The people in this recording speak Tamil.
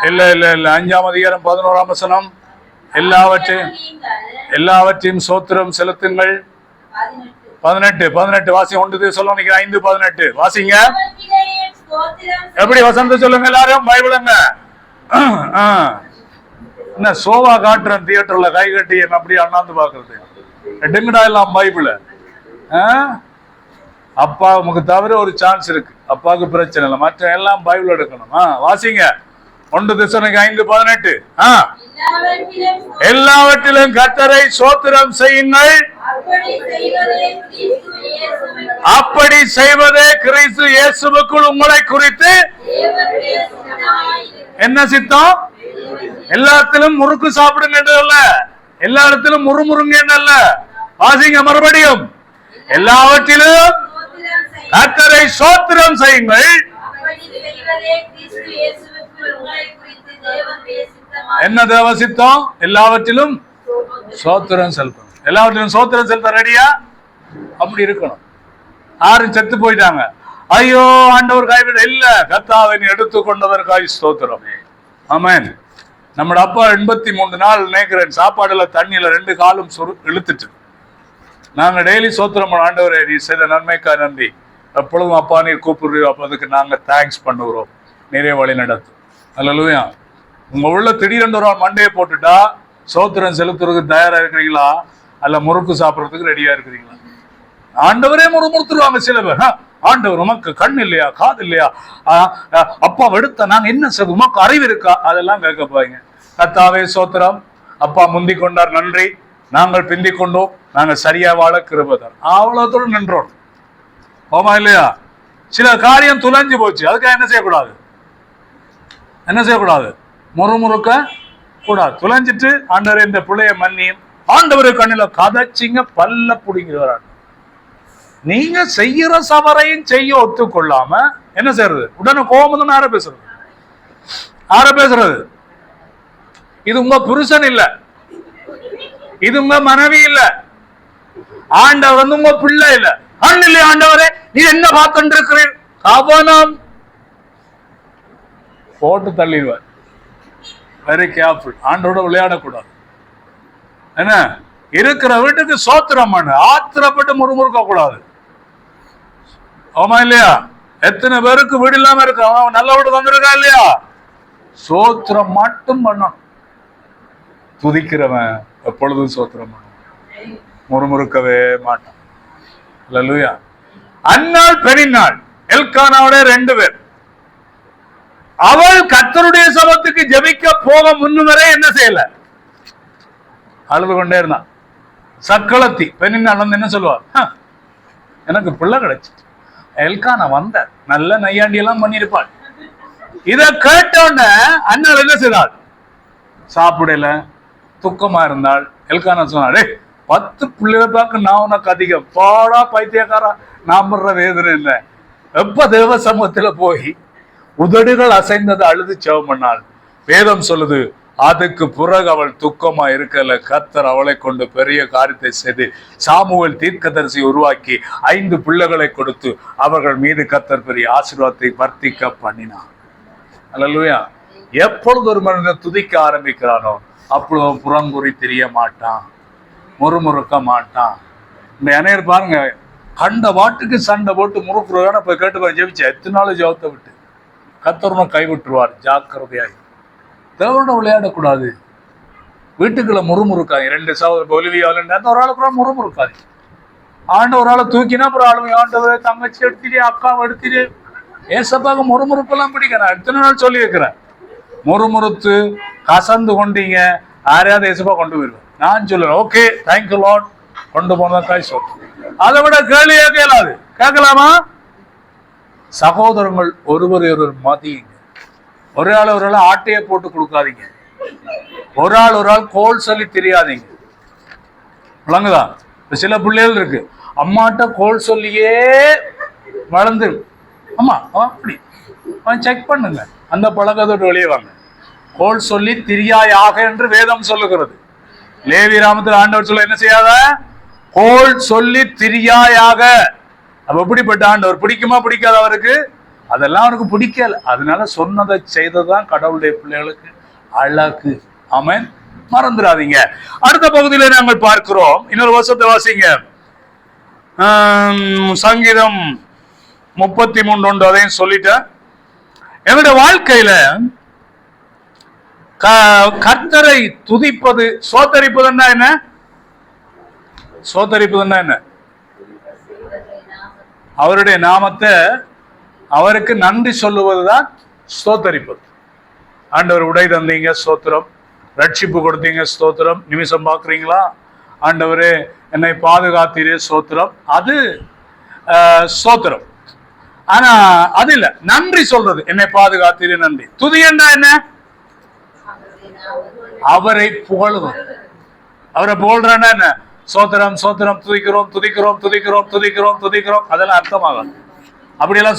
இல்ல இல்ல இல்ல 5ஆம் அதிகாரம் 11ஆம் வசனம். எல்லாவற்றையும் சோத்திரம் செலுத்துங்கள். 18 வாசி. 1 தெசலோனிக்கர் 5:18 வாசிங்க. எப்படி வசந்த சொல்லுங்க எல்லாரும் பைபிளுங்க. என்ன சோவா காட்டுறேன் தியேட்டர்ல கை கட்டி என்ன அப்படியே அண்ணாந்து பாக்குறது. எடுங்கடா எல்லாம் பைபிள். அப்பா உமக்கு தவிர ஒரு சான்ஸ் இருக்கு. அப்பாவுக்கு பிரச்சனை இல்லை, மற்ற எல்லாம் பைபிள் எடுக்கணும். வாசிங்க. 1 தெசலோனிக்கர் 5:18. எல்லாவற்றிலும் கர்த்தரை ஸ்தோத்திரம் செய்யுங்கள், அப்படி செய்வதே கிறிஸ்து இயேசுவுக்குள் உங்களை குறித்து என்ன சித்தம்? எல்லா இடத்திலும் முறுக்கு சாப்பிடுங்க அல்ல, எல்லா இடத்திலும் முறுமுறுங்க அல்ல. வாசிங்க மறுபடியும். எல்லாவற்றிலும் கர்த்தரை ஸ்தோத்திரம் செய்யுங்கள். என்ன தேவ சித்தம்? எல்லாவற்றிலும் ஸ்தோத்திரம் செலுத்தணும். எல்லாவற்றிலும் ஸ்தோத்திரம் செலுத்த ரெடியா? அப்படி இருக்கணும். யாரும் செத்து போயிட்டாங்க, ஐயோ ஆண்டவர் கைவிட இல்ல, கர்த்தாவை எடுத்து கொண்டதற்காக ஸ்தோத்திரம். ஆமென். நம்ம அப்பா 83 நாள் நினைக்கிறேன் சாப்பாடுல தண்ணியில 2 காலும் இழுத்துட்டு நாங்க டெய்லி ஸ்தோத்திரம் பண்ண. ஆண்டவரே நீ செய்த நன்மைக்கா நன்றி. எப்பொழுதும் அப்பா நீர் கூப்பிடுறோம், அப்ப அதுக்கு நாங்க தேங்க்ஸ் பண்ணுகிறோம். நிறைய வழி நடத்தும். அல்லேலூயா. உங்க உள்ள திடீரென்று ஒரு மண்டையை போட்டுட்டா ஸ்தோத்திரம் செலுத்துறதுக்கு தயாரா இருக்கிறீங்களா, அல்ல முறுக்கு சாப்பிட்றதுக்கு ரெடியா இருக்கிறீங்களா? ஆண்டவரே முறுமுறுத்துருவாங்க சில பேர். ஆண்டவர் உமக்கு கண் இல்லையா, காது இல்லையா, அப்பா எடுத்த நாங்க என்ன செய்வது, உமக்கு அறிவு இருக்கா, அதெல்லாம் கேட்க போறீங்க. கர்த்தாவே ஸ்தோத்திரம், அப்பா முந்தி கொண்டார் நன்றி, நாங்கள் பிந்தி கொண்டோம், நாங்க சரியா வாழ கிருபைதான். அவ்வளவுத்தோடு நின்றோம். ஆமா இல்லையா? சில காரியம் துளைஞ்சு போச்சு, அதுக்காக என்ன செய்யக்கூடாது? என்ன செய்யக்கூடாது? முறுமுறுக்க கூடாது. துளைஞ்சிட்டு ஆண்டவரே இந்த பிள்ளைய மன்னியும், ஆண்டவரு கண்ணில கதைச்சிங்க பல்ல புடிங்கிறவரான். நீங்க செய்யற சவரையும் செய்ய ஒத்துக்கொள்ளாம என்ன செய்யறது? உடனே கோபம் யார பேசுறது? யார பேசுறது? இது உங்க புருஷன் இல்ல, இது உங்க மனைவி இல்ல, ஆண்டவர் வந்து உங்க பிள்ளை இல்ல. இல்லையா ஆண்டவரே நீ என்ன பார்த்து இருக்கிறீர்? கவனம் போட்டு தள்ளிடுவார். Very careful. ஆண்டோட விளையாடக்கூடாது. என்ன இருக்கிற வீட்டுக்கு சோத்திரம் பண்ணு, ஆத்திரப்பட்டு முறுமுறுக்க கூடாது. ஆமா இல்லையா? எத்தனை பேருக்கு வீடு இல்லாம இருக்கு, அவன் நல்ல வீடு வந்திருக்கா இல்லையா? சோத்திரம் மட்டும் பண்ணணும். துதிக்கிறவன் எப்பொழுதும் சோத்திரம் பண்ணணும், முறுமுறுக்கவே மாட்டான். அல்லேலூயா. அந்நாள் பெரிநாள் எல்கானாவோட 2 பேர். அவள் கர்த்தருடைய சபத்துக்கு ஜெபிக்க போக முன்னுவரை என்ன செய்யல? அழுது கொண்டே இருந்தான். சக்களத்தி பெண்ணினால் வந்து என்ன சொல்லுவார்? எனக்கு பிள்ளை கிடைச்சு. எல்கானா வந்த நல்ல நையாண்டி எல்லாம் பண்ணிருப்பாள். இத கேட்டோன்ன அண்ணாள் என்ன செய்தாள்? சாப்பிடல, துக்கமா இருந்தாள். எல்கானா சொன்னாடே 10 பிள்ளைகளை பார்க்க நான் உனக்கு அதிகம் பாடா பைத்தியக்காரா, நான் படுற வேதனை இல்லை. எப்ப தேவ சமூகத்துல போய் உதடுகள் அசைந்தது அழுது செவம் பண்ணாள். வேதம் சொல்லுது, அதுக்கு பிறகு அவள் துக்கமா இருக்கல. கர்த்தர் அவளை கொண்டு பெரிய காரியத்தை செய்து சாமுவேல் தீர்க்கதரிசி உருவாக்கி 5 பிள்ளைகளை கொடுத்து அவர்கள் மீது கர்த்தர் பெரிய ஆசீர்வாதத்தை வர்த்திக்க பண்ணினார். அல்லேலூயா. எப்பொழுது ஒரு மனிதன் துதிக்க ஆரம்பிக்கிறானோ அப்பொழுது புறங்குறி தெரிய மாட்டான், முறுமுறுக்க மாட்டான். இந்த அனைவர் பாருங்க, கண்ட வாட்டுக்கு சண்டை போட்டு முறுக்குறதான போய் கேட்டு ஜெபிச்ச எத்தனை நாள் ஜெபத்தை விட்டு கர்த்தர் கைவிட்டுருவார். ஜாக்கிரதையாய் தேவனோட விளையாடக்கூடாது. வீட்டுக்குள்ள முறுமுறுக்காது. 2 சகோதரர் பொலிவியாவில் ஒரு ஆளு கூட முறுமுறுக்காது. ஆண்ட ஒரு ஆளை தூக்கினா அப்புறம் ஆளுமை ஆண்டவரை தங்கச்சி எடுத்துட்டு அக்காவை எடுத்துட்டு ஏசப்பாக முறுமுறுப்பெல்லாம் பிடிக்கிறேன். எத்தனை நாள் சொல்லி இருக்கிறேன். முறுமுறுத்து கசந்து கொண்டீங்க, யாரையாவது ஏசப்பா கொண்டு போயிருவேன். நான் சொல்லுவேன் ஓகே தேங்க்யூ லார்ட், கொண்டு போனதா காய் சொல். அதை விட கேள்வியே கேளாது. கேட்கலாமா? சகோதரங்கள் ஒருவர் மதியுங்க. ஒரு ஆள் ஆட்டையை போட்டு கொடுக்காதீங்க. ஒரு ஆள் கோல் சொல்லி தெரியாதீங்க. விளங்குதா? சில பிள்ளைகள் இருக்கு, அம்மாட்ட கோல் சொல்லியே வளர்ந்து, அம்மா அப்படி செக் பண்ணுங்க, அந்த பழக்கத்தோடு வெளியே வாங்க. கோல் சொல்லி திரியாயாக என்று வேதம் சொல்லுகிறது. லேவி ராமத்தில் ஆண்டவர் சொல்ல என்ன செய்யாத? கோல் சொல்லி திரியாயாக. அப்ப எப்படிப்பட்ட ஆண்டவர்? பிடிக்குமா பிடிக்காத அவருக்கு? அதெல்லாம் அவனுக்கு பிடிக்கல. அதனால சொன்னதை செய்ததுதான் கடவுளுடைய பிள்ளைகளுக்கு அழகு. ஆமென். மறந்துடாதீங்க. அடுத்த பகுதியில நாங்கள் பார்க்கிறோம். இன்னொரு வசனத்தை வாசிங்க. சங்கீதம் 33 அதையும் சொல்லிட்டேன். என்னுடைய வாழ்க்கையில கர்த்தரை துதிப்பது, சோத்தரிப்பதுன்னா என்ன? சோத்தரிப்பதுன்னா என்ன? அவருடைய நாமத்தை, அவருக்கு நன்றி சொல்லுவதுதான் ஸ்தோத்தரிப்பது. ஆண்டவர் உடை தந்தீங்க, ஸ்தோத்திரம். ரட்சிப்பு கொடுத்தீங்க, ஸ்தோத்திரம். நிமிஷம் பார்க்குறீங்களா? ஆண்டவரே என்னை பாதுகாத்தீரே, ஸ்தோத்திரம். அது ஸ்தோத்திரம். ஆனா அது இல்ல, நன்றி சொல்றது. என்னை பாதுகாத்தீரே, நன்றி. துதி என்ன? அவரை புகழுவது. அவரை புகழ்றான்னா என்ன? சோத்திரம் சோத்திரம், துதிக்கிறோம் துதிக்கிறோம் துதிக்கிறோம் துதிக்கிறோம் துதிக்கிறோம், அதெல்லாம் அர்த்தமாகும். அப்படியெல்லாம்